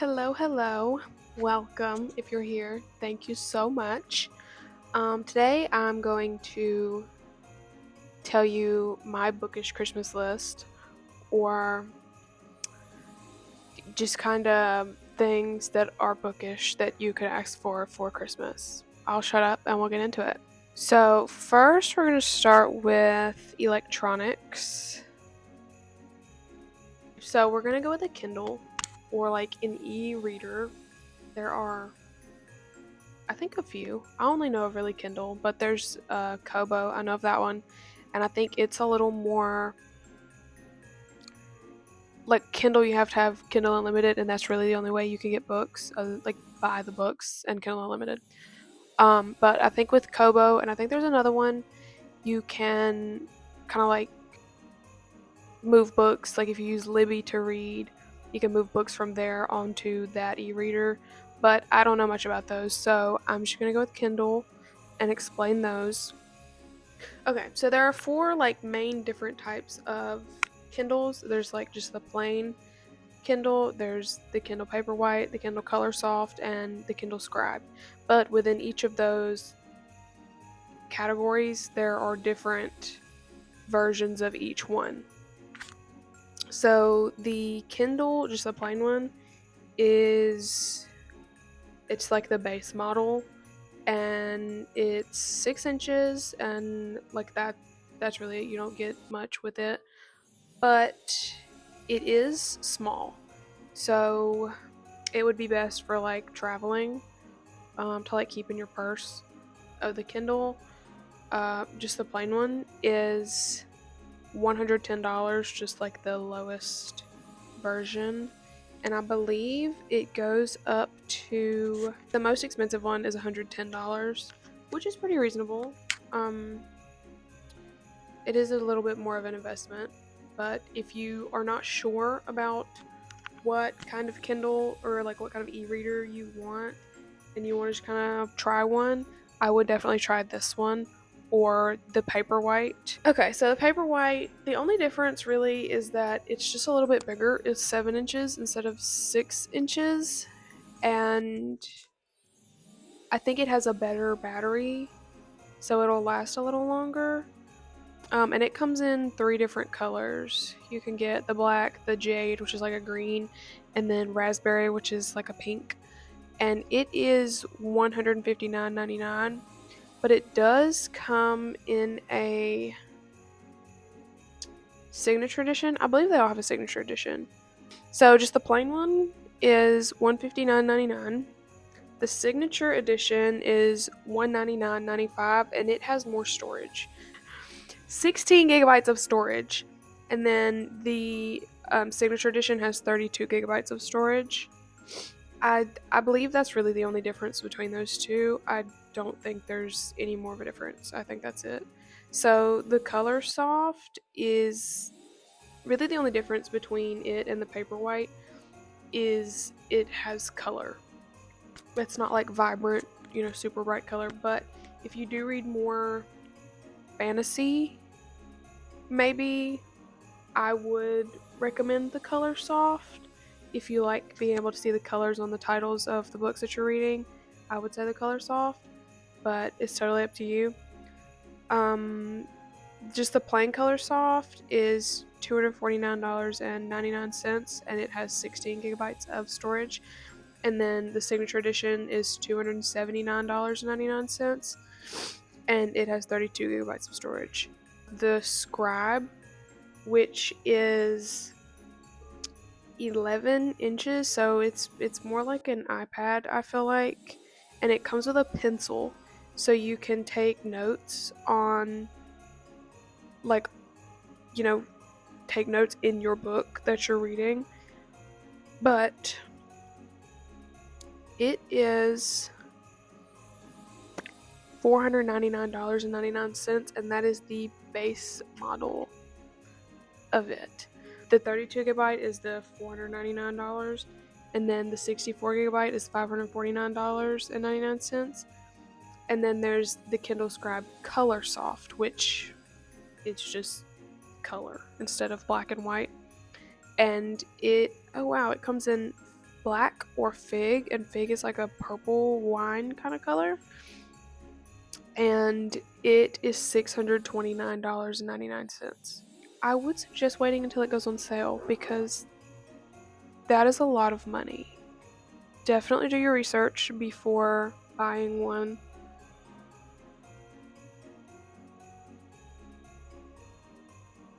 Hello, hello. Welcome if you're here. Thank you so much. Today I'm going to tell you my bookish Christmas list or just kind of things that are bookish that you could ask for Christmas. I'll shut up and we'll get into it. So, first, we're going to start with electronics. So, we're going to go with a Kindle or like an e reader. There are I think a few. I only know of really Kindle, but there's Kobo. I know of that one, and I think it's a little more like Kindle. You have to have Kindle Unlimited, and that's really the only way you can get books, like buy the books and Kindle Unlimited. But I think with Kobo, and I think there's another one, you can kind of like move books. Like if you use Libby to read, you can move books from there onto that e-reader. But I don't know much about those, so I'm just gonna go with Kindle and explain those. Okay, so there are four like main different types of Kindles. There's like just the plain Kindle, there's the Kindle Paperwhite, the Kindle Color Soft, and the Kindle Scribe. But within each of those categories, there are different versions of each one. So the Kindle, just the plain one, is it's like the base model and it's 6 inches and like that's really it. You don't get much with it, but it is small, so it would be best for like traveling, to like keep in your purse. The Kindle, just the plain one, is $110, just like the lowest version, and I believe it goes up to the most expensive one is $110, which is pretty reasonable. Um, it is a little bit more of an investment, but if you are not sure about what kind of Kindle or like what kind of e-reader you want and you want to just kind of try one, I would definitely try this one or the Paperwhite. Okay, so the Paperwhite, the only difference really is that it's just a little bit bigger. It's 7 inches instead of 6 inches, and I think it has a better battery, so it'll last a little longer. And it comes in three different colors. You can get the black, the jade, which is like a green, and then raspberry, which is like a pink. And it is $159.99, but it does come in a signature edition. I believe they all have a signature edition. So just the plain one is $159.99. The signature edition is $199.95, and it has more storage. 16 gigabytes of storage, and then the signature edition has 32 gigabytes of storage. I believe that's really the only difference between those two. I don't think there's any more of a difference. I think that's it. So the Color Soft is really the only difference between it and the Paperwhite is it has color. It's not like vibrant, super bright color, but if you do read more fantasy, maybe I would recommend the Color Soft. If you like being able to see the colors on the titles of the books that you're reading, I would say the Color Soft, but it's totally up to you. Just the plain Color Soft is $249.99, and it has 16 gigabytes of storage. And then the signature edition is $279.99, and it has 32 gigabytes of storage. The Scribe, which is 11 inches, so it's more like an iPad, I feel like, and it comes with a pencil, so you can take notes on, like, take notes in your book that you're reading. But it is $499.99, and that is the base model of it. The 32 gigabyte is the $499, and then the 64 gigabyte is $549.99. And then there's the Kindle Scribe Color Soft, which it's just color instead of black and white. And it comes in black or fig, and fig is like a purple wine kind of color. And it is $629.99. I would suggest waiting until it goes on sale because that is a lot of money. Definitely do your research before buying one.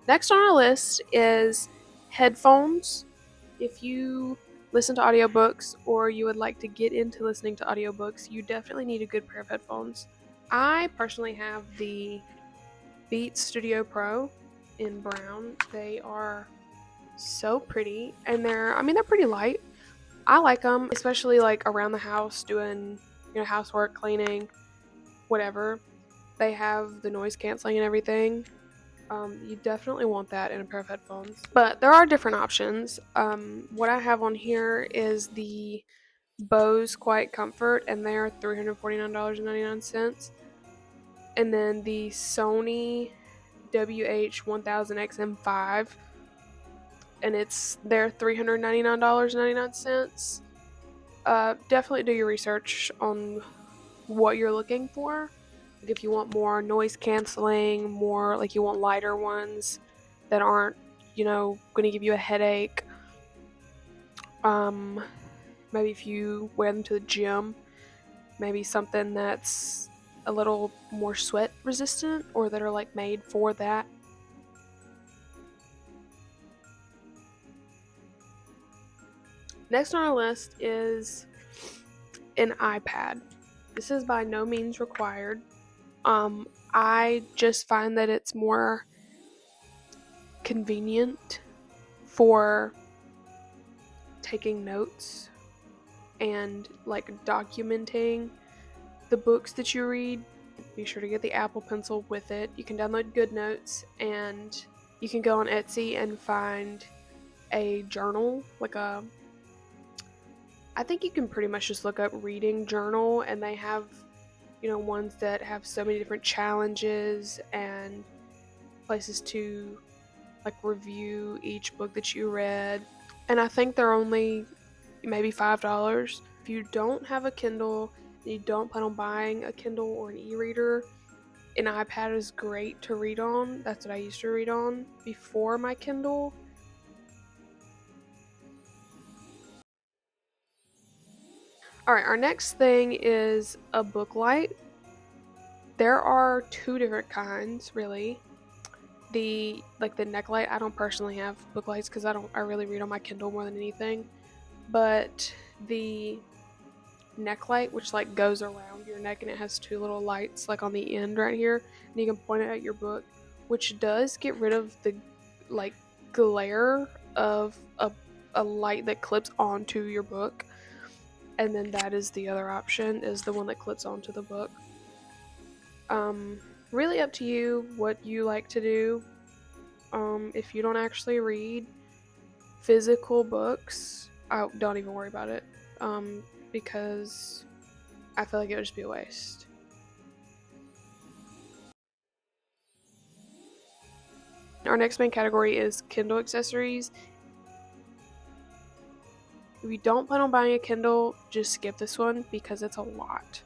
Next on our list is headphones. If you listen to audiobooks or you would like to get into listening to audiobooks, you definitely need a good pair of headphones. I personally have the Beats Studio Pro in brown. They are so pretty, and they're pretty light. I like them, especially like around the house doing, housework, cleaning, whatever. They have the noise canceling and everything. You definitely want that in a pair of headphones. But there are different options. What I have on here is the Bose Quiet Comfort, and they're $349.99. And then the Sony WH-1000XM5, and they're $399.99. Definitely do your research on what you're looking for. Like if you want more noise canceling, more like you want lighter ones that aren't, going to give you a headache. Maybe if you wear them to the gym, maybe something that's a little more sweat resistant or that are like made for that. Next on our list is an iPad. This is by no means required. I just find that it's more convenient for taking notes and like documenting the books that you read. Be sure to get the Apple Pencil with it. You can download GoodNotes, and you can go on Etsy and find a journal, I think you can pretty much just look up reading journal, and they have, ones that have so many different challenges and places to like review each book that you read. And I think they're only maybe $5. If you don't have a Kindle and you don't plan on buying a Kindle or an e-reader, an iPad is great to read on. That's what I used to read on before my Kindle. Alright, our next thing is a book light. There are two different kinds, really. The neck light, I don't personally have book lights because I really read on my Kindle more than anything. But the neck light, which like goes around your neck and it has two little lights like on the end right here, and you can point it at your book, which does get rid of the like glare of a light that clips onto your book. And then that is the other option, is the one that clips onto the book. Really up to you what you like to do. If you don't actually read physical books, don't even worry about it. Because I feel like it would just be a waste. Our next main category is Kindle accessories. If you don't plan on buying a Kindle, just skip this one because it's a lot.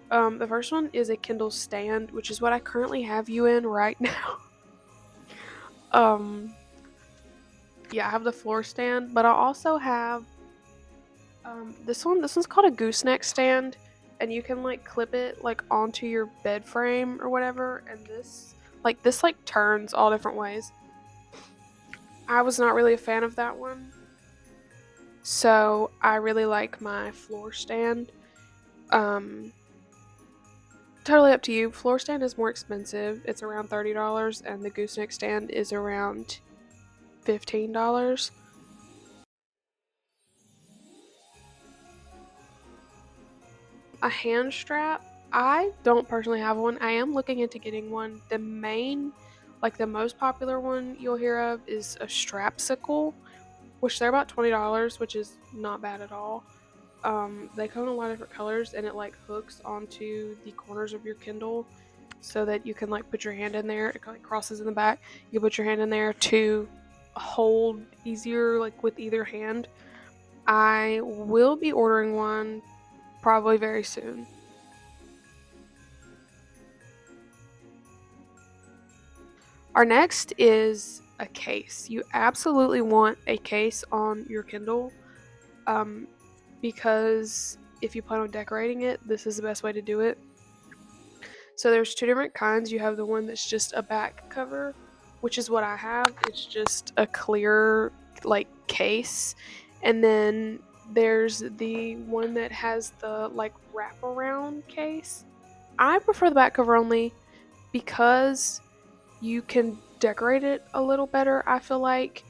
The first one is a Kindle stand, which is what I currently have you in right now. Yeah, I have the floor stand, but I also have this one. This one's called a gooseneck stand, and you can like clip it like onto your bed frame or whatever, and this turns all different ways. I was not really a fan of that one, so I really like my floor stand. Totally up to you. Floor stand is more expensive. It's around $30, and the gooseneck stand is around $15. A hand strap. I don't personally have one. I am looking into getting one. The most popular one you'll hear of is a strapsicle, which they're about $20, which is not bad at all. They come in a lot of different colors, and it like hooks onto the corners of your Kindle so that you can like put your hand in there. It like crosses in the back. You can put your hand in there to hold easier like with either hand. I will be ordering one probably very soon. Our next is a case. You absolutely want a case on your Kindle, um, because if you plan on decorating it, this is the best way to do it. So there's two different kinds. You have the one that's just a back cover, which is what I have. It's just a clear like case. And then there's the one that has the like wraparound case. I prefer the back cover only because you can decorate it a little better, I feel like.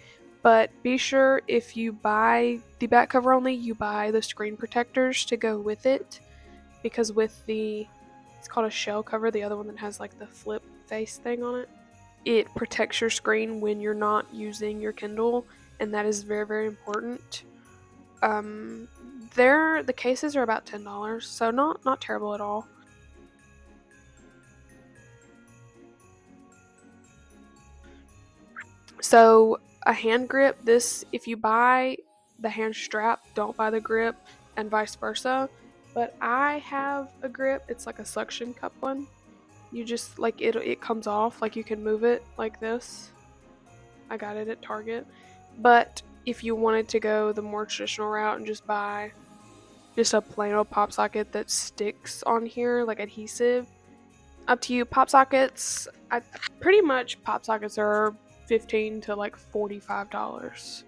But be sure if you buy the back cover only, you buy the screen protectors to go with it, because with the, it's called a shell cover, the other one that has like the flip face thing on it, it protects your screen when you're not using your Kindle, and that is very, very important. Um, the cases are about $10, so not terrible at all. So a hand grip, this, if you buy the hand strap, don't buy the grip, and vice versa. But I have a grip. It's like a suction cup one. You just like it comes off, like you can move it like this. I got it at Target. But if you wanted to go the more traditional route and just buy just a plain old pop socket that sticks on here like adhesive, up to you. Pop sockets, I pretty much pop sockets are 15 to like $45.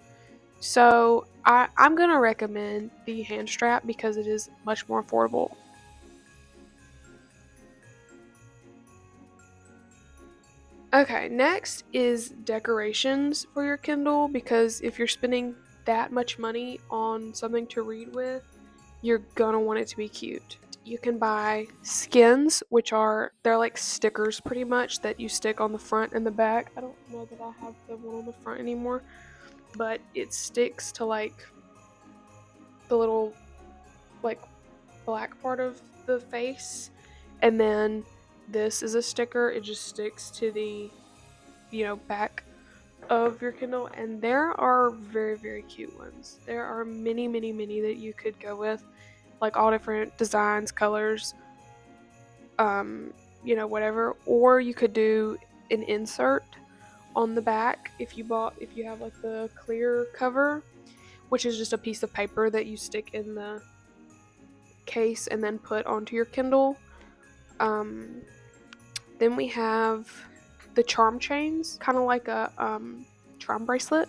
So I'm gonna recommend the hand strap because it is much more affordable. Okay, next is decorations for your Kindle, because if you're spending that much money on something to read with, you're gonna want it to be cute. You can buy skins, which are, they're like stickers pretty much that you stick on the front and the back. I don't know that I have the one on the front anymore, but it sticks to like the little like black part of the face, and then this is a sticker. It just sticks to the back of your Kindle, and there are very, very cute ones. There are many, many, many that you could go with, like all different designs, colors, whatever. Or you could do an insert on the back if you have like the clear cover, which is just a piece of paper that you stick in the case and then put onto your Kindle. Um, then we have the charm chains, kind of like a charm bracelet.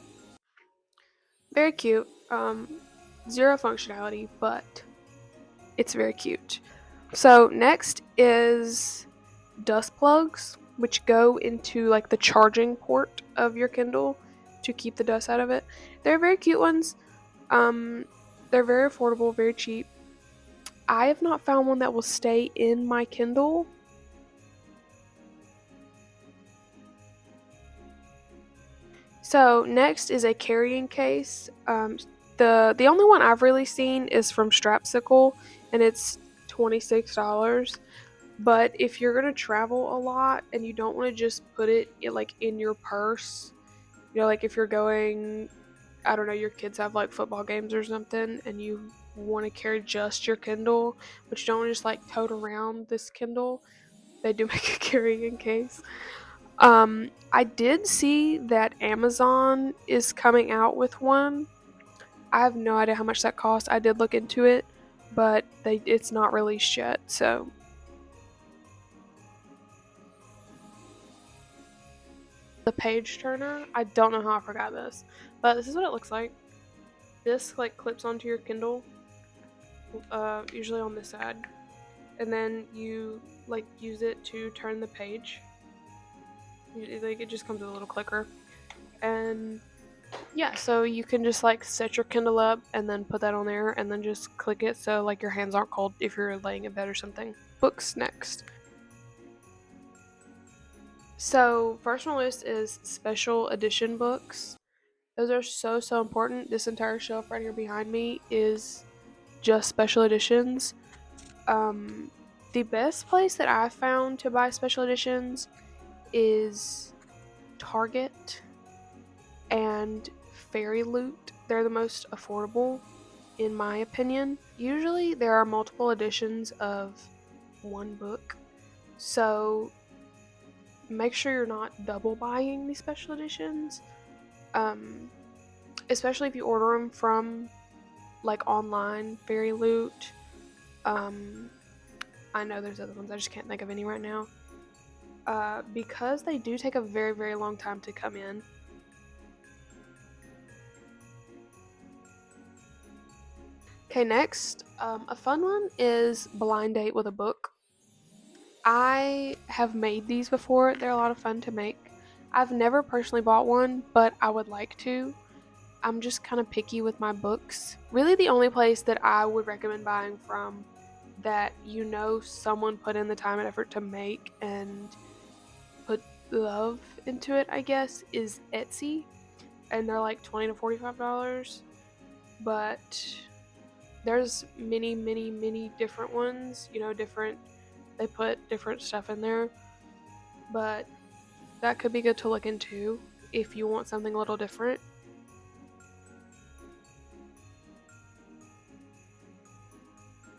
Very cute. Zero functionality, but it's very cute. So next is dust plugs, which go into like the charging port of your Kindle to keep the dust out of it. They're very cute ones. Um, they're very affordable, very cheap. I have not found one that will stay in my Kindle. So next is a carrying case. The only one I've really seen is from Strapsicle, and it's $26. But if you're gonna travel a lot and you don't want to just put it like in your purse, like if you're going, I don't know, your kids have like football games or something, and you want to carry just your Kindle, but you don't want to just like tote around this Kindle, they do make a carrying case. I did see that Amazon is coming out with one. I have no idea how much that costs. I did look into it, but it's not released yet. So the page turner, I don't know how I forgot this, but this is what it looks like. This like clips onto your Kindle, usually on this side, and then you like use it to turn the page. Like it just comes with a little clicker, and yeah, so you can just like set your Kindle up and then put that on there and then just click it so like your hands aren't cold if you're laying in bed or something. Books next. So first on the list is special edition books. Those are so, so important. This entire shelf right here behind me is just special editions. The best place that I found to buy special editions is Target and Fairy Loot. They're the most affordable. in my opinion. Usually there are multiple editions of one book, so make sure you're not double buying these special editions, um, especially if you order them from like online, Fairy Loot. Um, I know there's other ones, I just can't think of any right now. Because they do take a very, very long time to come in. Okay, next, a fun one is blind date with a book. I have made these before. They're a lot of fun to make. I've never personally bought one, but I would like to. I'm just kind of picky with my books. Really, the only place that I would recommend buying from that you know someone put in the time and effort to make and put love into it, I guess, is Etsy. And they're like $20 to $45. But there's many, many, many different ones, different, they put different stuff in there. But that could be good to look into if you want something a little different.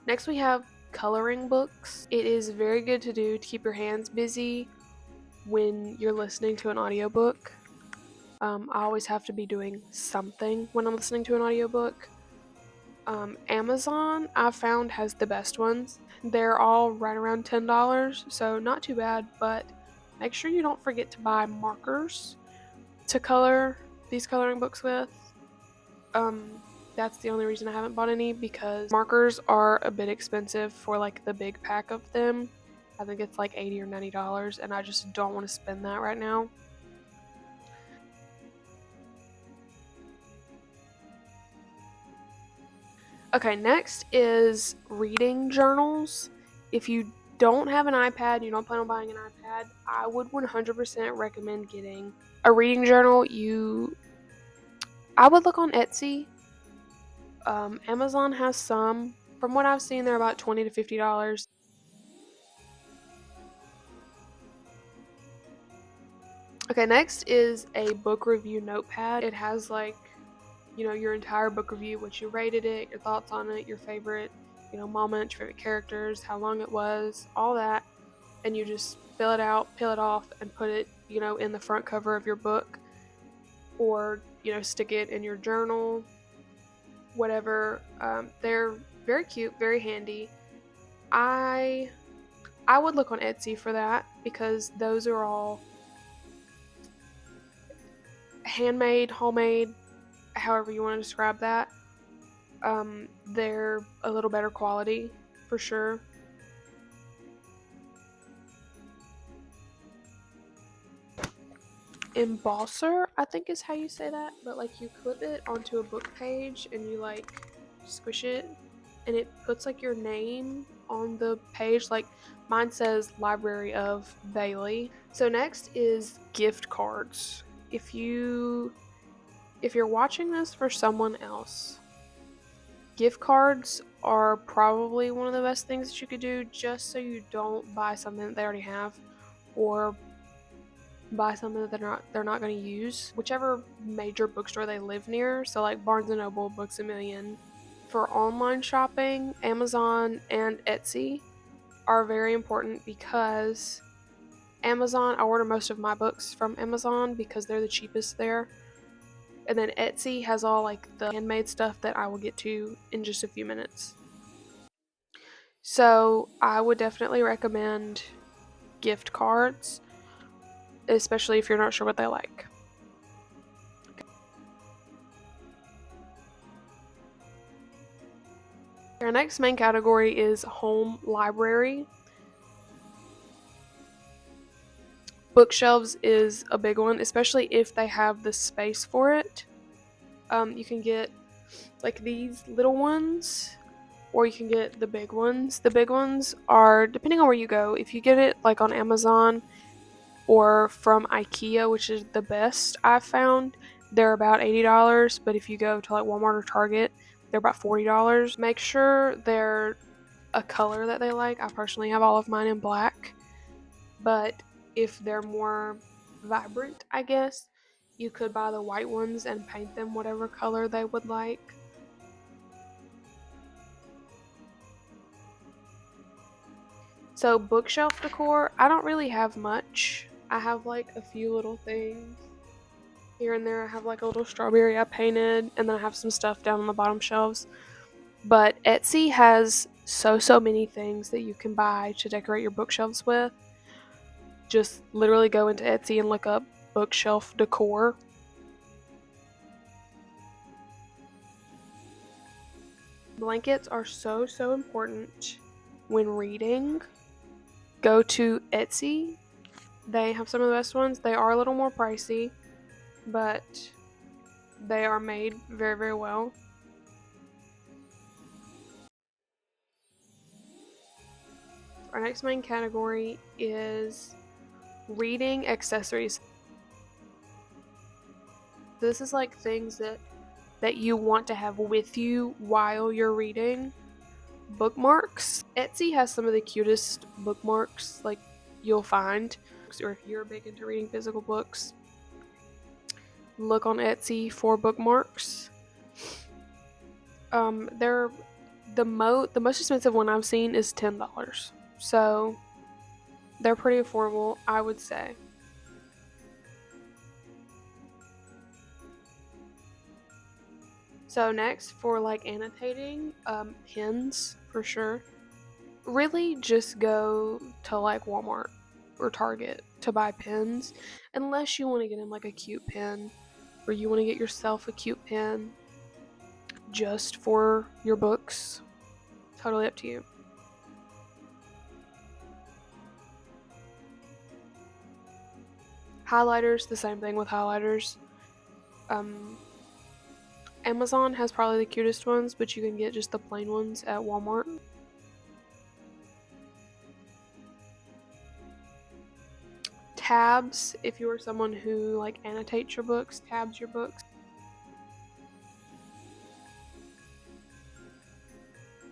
Next, we have coloring books. It is very good to do to keep your hands busy when you're listening to an audiobook. I always have to be doing something when I'm listening to an audiobook. Amazon, I've found, has the best ones. They're all right around $10, so not too bad, but make sure you don't forget to buy markers to color these coloring books with. That's the only reason I haven't bought any, because markers are a bit expensive for like the big pack of them. I think it's like $80 or $90, and I just don't want to spend that right now. Okay, next is reading journals. If you don't have an iPad, you don't plan on buying an iPad, I would 100% recommend getting a reading journal. I would look on Etsy. Amazon has some. From what I've seen, they're about $20 to $50. Okay, next is a book review notepad. It has like, your entire book review, what you rated it, your thoughts on it, your favorite, moment, your favorite characters, how long it was, all that. And you just fill it out, peel it off, and put it, in the front cover of your book, or, stick it in your journal, whatever. They're very cute, very handy. I would look on Etsy for that, because those are all handmade, homemade, however you want to describe that. They're a little better quality for sure. Embosser, I think is how you say that, but like you clip it onto a book page and you like squish it, and it puts like your name on the page. Like mine says Library of Bailey. So next is gift cards. If you're watching this for someone else, gift cards are probably one of the best things that you could do, just so you don't buy something that they already have, or buy something that they're not going to use. Whichever major bookstore they live near, so like Barnes and Noble, Books a Million. For online shopping, Amazon and Etsy are very important, because Amazon, I order most of my books from Amazon because they're the cheapest there. And then Etsy has all like the handmade stuff that I will get to in just a few minutes. So I would definitely recommend gift cards, especially if you're not sure what they like. Our next main category is home library. Bookshelves is a big one, especially if they have the space for it. You can get like these little ones, or you can get the big ones. The big ones are, depending on where you go, if you get it like on Amazon or from IKEA, which is the best I've found, they're about $80. But if you go to like Walmart or Target, they're about $40. Make sure they're a color that they like. I personally have all of mine in black, but if they're more vibrant, I guess, you could buy the white ones and paint them whatever color they would like. So bookshelf decor, I don't really have much. I have like a few little things here and there. I have like a little strawberry I painted, and then I have some stuff down on the bottom shelves. But Etsy has so many things that you can buy to decorate your bookshelves with. Just literally go into Etsy and look up bookshelf decor. Blankets are so important when reading. Go to Etsy. They have some of the best ones. They are a little more pricey, but they are made very well. Our next main category is reading accessories. This is like things that you want to have with you while you're reading. Bookmarks. Etsy has some of the cutest bookmarks like you'll find. Or if you're big into reading physical books, look on Etsy for bookmarks. They're the most expensive one I've seen is $10. So they're pretty affordable, I would say. So next, for like annotating, pens for sure. Really just go to like Walmart or Target to buy pens, unless you want to get in like a cute pen, or you want to get yourself a cute pen just for your books. Totally up to you. Highlighters, the same thing with highlighters. Amazon has probably the cutest ones, but you can get just the plain ones at Walmart. Tabs, if you are someone who like annotates your books, tabs your books.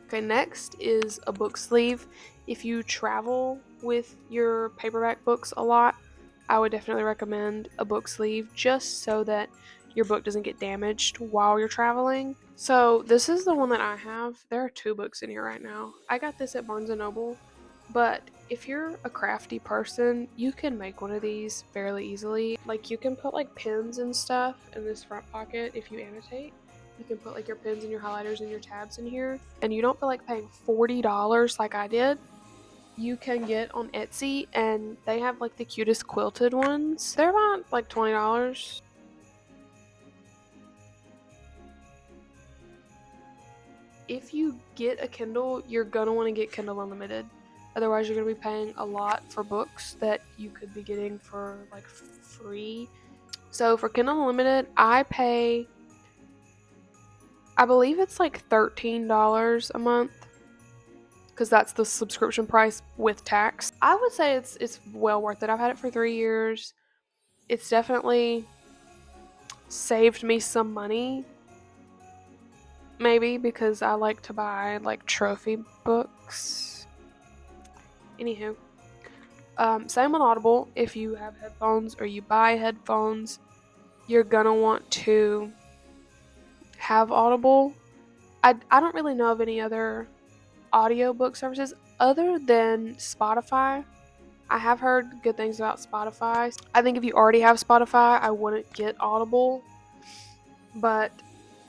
Okay, next is a book sleeve. If you travel with your paperback books a lot, I would definitely recommend a book sleeve just so that your book doesn't get damaged while you're traveling. So this is the one that I have. There are 2 books in here right now. I got this at Barnes & Noble, but if you're a crafty person, you can make one of these fairly easily. Like you can put like pins and stuff in this front pocket if you annotate. You can put like your pins and your highlighters and your tabs in here, and you don't feel like paying $40 like I did. You can get on Etsy, and they have like the cutest quilted ones. They're about like $20. If you get a Kindle, you're gonna want to get Kindle Unlimited. Otherwise, you're gonna be paying a lot for books that you could be getting for like free. So for Kindle Unlimited, I believe it's like $13 a month, because that's the subscription price with tax. I would say it's well worth it. I've had it for 3 years. It's definitely saved me some money. Maybe because I like to buy like trophy books. Anywho, same with Audible. If you have headphones or you buy headphones, you're gonna want to have Audible. I don't really know of any other audiobook services other than Spotify. I have heard good things about Spotify. I think if you already have Spotify, I wouldn't get Audible, but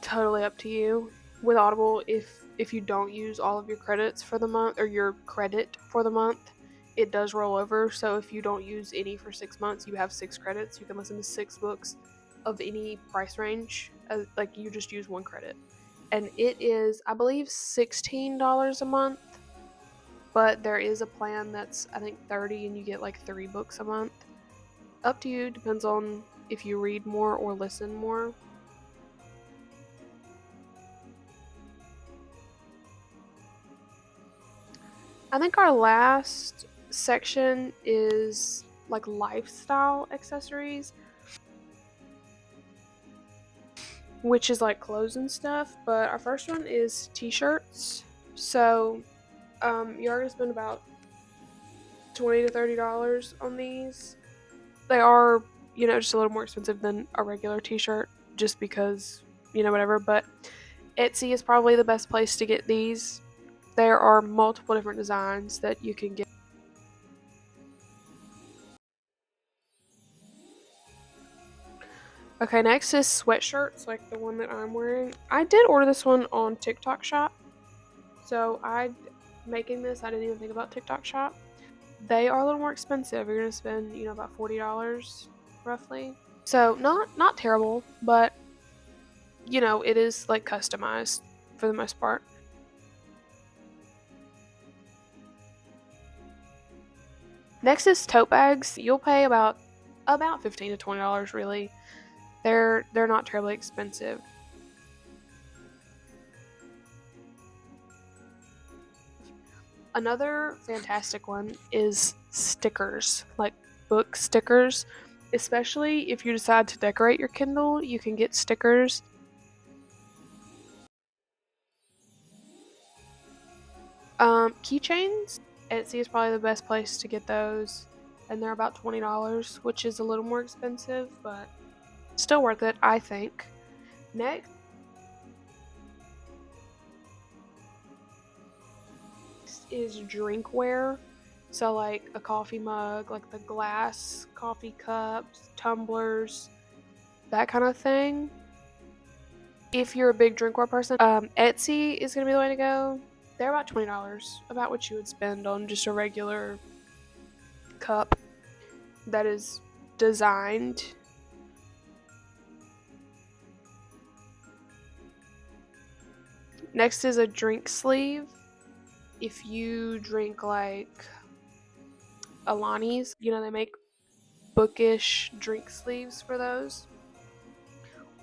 totally up to you. With Audible, if you don't use all of your credits for the month, or your credit for the month, it does roll over. So if you don't use any for 6 months, you have 6 credits. You can listen to 6 books of any price range. Like you just use 1 credit. And it is, I believe, $16 a month. But there is a plan that's, I think, $30 and you get like 3 books a month. Up to you, depends on if you read more or listen more. I think our last section is like lifestyle accessories, which is like clothes and stuff. But our first one is t-shirts. So you're going to spend about $20 to $30 on these. They are, just a little more expensive than a regular t-shirt, just because, whatever. But Etsy is probably the best place to get these. There are multiple different designs that you can get. Okay, next is sweatshirts, like the one that I'm wearing. I did order this one on TikTok Shop. So making this, I didn't even think about TikTok Shop. They are a little more expensive. You're gonna spend, about $40 roughly. So not terrible, but it is like customized for the most part. Next is tote bags. You'll pay about $15 to $20 really. They're not terribly expensive. Another fantastic one is stickers, like book stickers. Especially if you decide to decorate your Kindle, you can get stickers. Keychains. Etsy is probably the best place to get those, and they're about $20, which is a little more expensive, but still worth it, I think. Next is drinkware. So, like a coffee mug, like the glass coffee cups, tumblers, that kind of thing. If you're a big drinkware person, Etsy is going to be the way to go. They're about $20, about what you would spend on just a regular cup that is designed. Next is a drink sleeve. If you drink like Alani's, they make Bookish drink sleeves for those.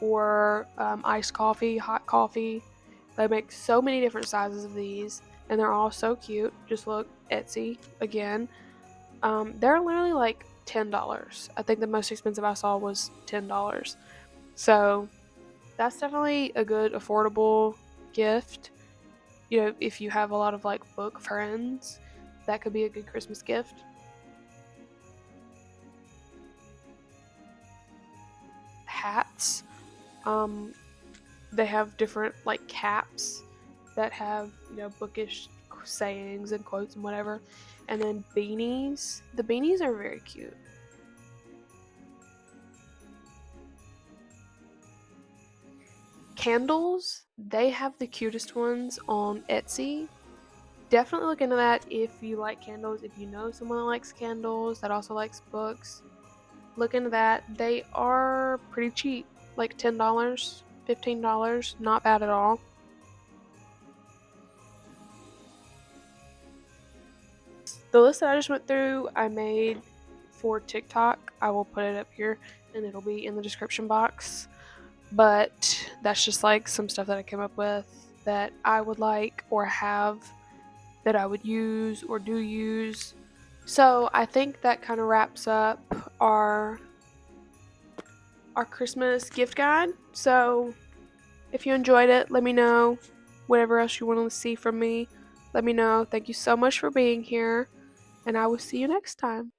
Or iced coffee, hot coffee. They make so many different sizes of these, and they're all so cute. Just look Etsy again. They're literally like $10. I think the most expensive I saw was $10. So that's definitely a good affordable gift. If you have a lot of like book friends, that could be a good Christmas gift. Hats. They have different like caps that have bookish sayings and quotes and whatever. And then beanies. The beanies are very cute. Candles. They have the cutest ones on Etsy. Definitely look into that if you like candles. If you know someone that likes candles that also likes books, look into that. They are pretty cheap, like $10, $15. Not bad at all. The list that I just went through, I made for TikTok. I will put it up here and it'll be in the description box. But that's just like some stuff that I came up with that I would like or have that I would use or do use. So I think that kind of wraps up our Christmas gift guide. So if you enjoyed it, let me know. Whatever else you want to see from me, let me know. Thank you so much for being here, and I will see you next time.